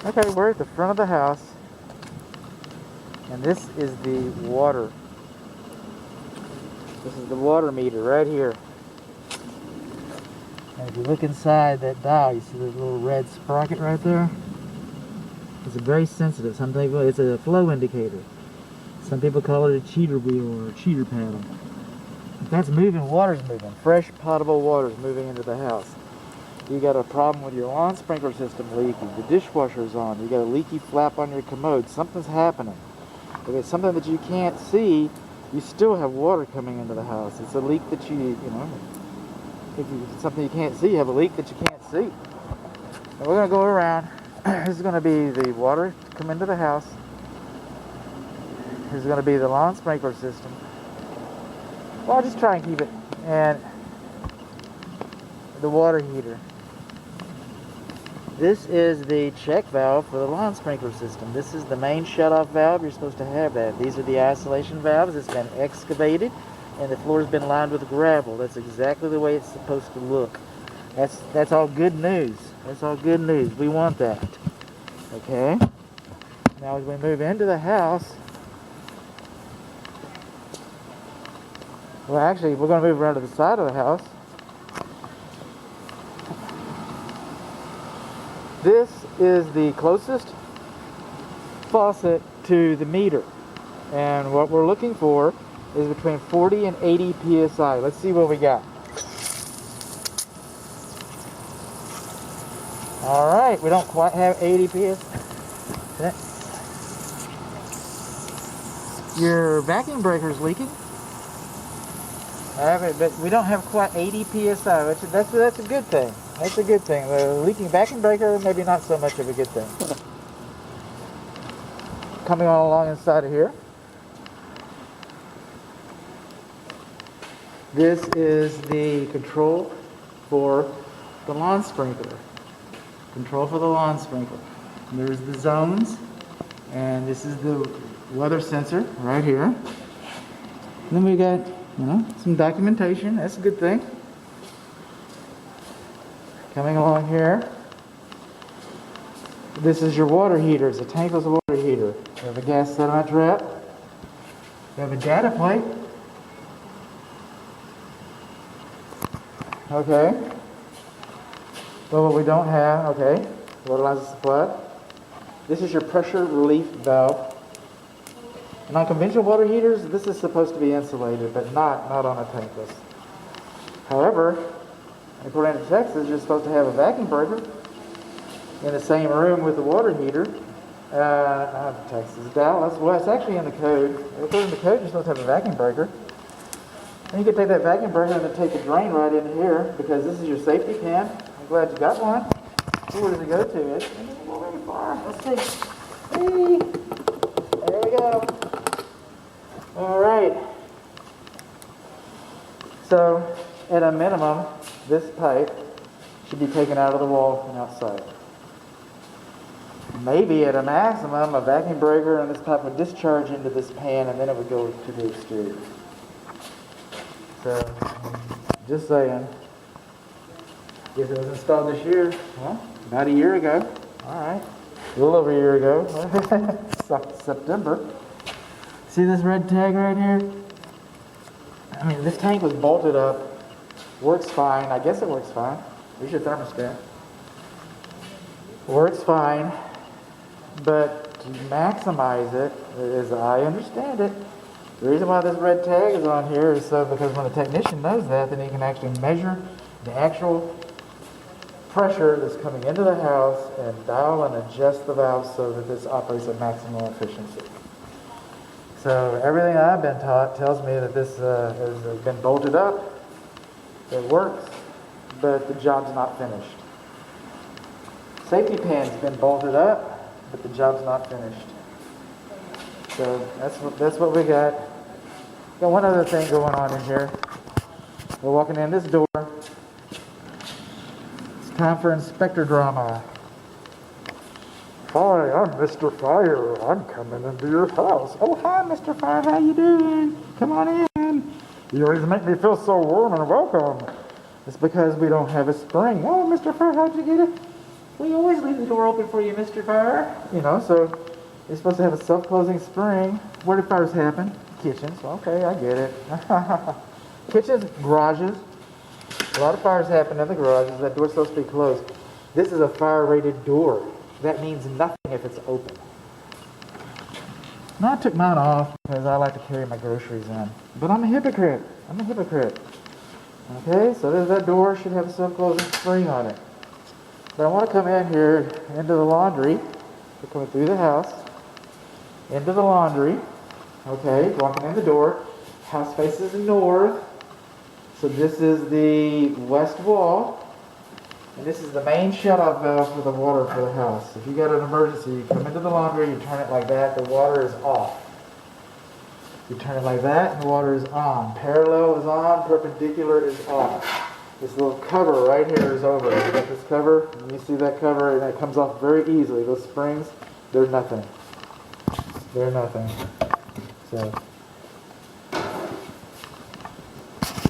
Okay, we're at the front of the house, and this is the water. This is the water meter right here. And if you look inside that dial, you see the little red sprocket right there? It's very sensitive. Some people, it's a flow indicator. Some people call it a cheater wheel or a cheater paddle. If that's moving, water's moving. Fresh, potable water's moving into the house. You got a problem with your lawn sprinkler system leaking, the dishwasher's on, you got a leaky flap on your commode, something's happening. If it's something that you can't see, you still have water coming into the house. It's a leak that you know, if it's something you can't see, you have a leak that you can't see. And we're going to go around. This is going to be the water come into the house. This is going to be the lawn sprinkler system. Well, I'll just try and keep it. And the water heater. This is the check valve for the lawn sprinkler system. This is the main shut-off valve. You're supposed to have that. These are the isolation valves. It's been excavated, and the floor's been lined with gravel. That's exactly the way it's supposed to look. That's all good news. That's all good news. We want that. Okay? Now, as we move into the house, well, actually, we're going to move around to the side of the house. This is the closest faucet to the meter, and what we're looking for is between 40 and 80 psi. Let's see what we got. All right, we don't quite have 80 psi. Your vacuum breaker's leaking. But we don't have quite 80 psi. That's a good thing. That's a good thing. The leaking vacuum breaker, maybe not so much of a good thing. Coming on along inside of here. This is the control for the lawn sprinkler. Control for the lawn sprinkler. And there's the zones, and this is the weather sensor right here. And then we got, some documentation. That's a good thing. Coming along here, this is your water heater. It's a tankless water heater. We have a gas sediment trap. We have a data plate. Okay. But what we don't have, okay, water lines are supplied. This is your pressure relief valve. And on conventional water heaters, this is supposed to be insulated, but not on a tankless. However, according to Texas, you're supposed to have a vacuum breaker in the same room with the water heater. Texas, Dallas. Well, it's actually in the code. According to the code, you're supposed to have a vacuum breaker. And you can take that vacuum breaker and then take the drain right in here, because this is your safety pan. I'm glad you got one. Where does it go to? It doesn't go very far. Let's see. Hey, there we go. All right. So, at a minimum, this pipe should be taken out of the wall and outside. Maybe at a maximum, a vacuum breaker and this pipe would discharge into this pan, and then it would go to the exterior. So, just saying. Guess it was installed this year. Well, about a year ago. All right. A little over a year ago. September. See this red tag right here? I mean, this tank was bolted up. Works fine. I guess it works fine. There's your thermostat. Works fine. But to maximize it, as I understand it, the reason why this red tag is on here is so because when the technician knows that, then he can actually measure the actual pressure that's coming into the house and dial and adjust the valve so that this operates at maximum efficiency. So everything I've been taught tells me that this has been bolted up. It works, but the job's not finished. Safety pan's been bolted up, but the job's not finished. So that's what we got. Got one other thing going on in here. We're walking in this door. It's time for inspector drama. Hi, I'm Mr. Fire. I'm coming into your house. Oh, hi, Mr. Fire. How you doing? Come on in. You always make me feel so warm and welcome. It's because we don't have a spring. Oh, Mr. Fire, how'd you get it? We always leave the door open for you, Mr. Fire. You know, so you're supposed to have a self-closing spring. Where do fires happen? Kitchens. Okay, I get it. Kitchens, garages. A lot of fires happen in the garages. That door's supposed to be closed. This is a fire-rated door. That means nothing if it's open. Now I took mine off because I like to carry my groceries in. But I'm a hypocrite. I'm a hypocrite. Okay, so there's that door. Should have a self-closing spring on it. But I want to come in here into the laundry. We're coming through the house. Into the laundry. Okay, walking in the door. House faces north. So this is the west wall. And this is the main shut-off valve for the water for the house. If you got an emergency, you come into the laundry, you turn it like that, the water is off. You turn it like that, and the water is on. Parallel is on, perpendicular is off. This little cover right here is over. You got this cover, and you see that cover, and it comes off very easily. Those springs, they're nothing. They're nothing. So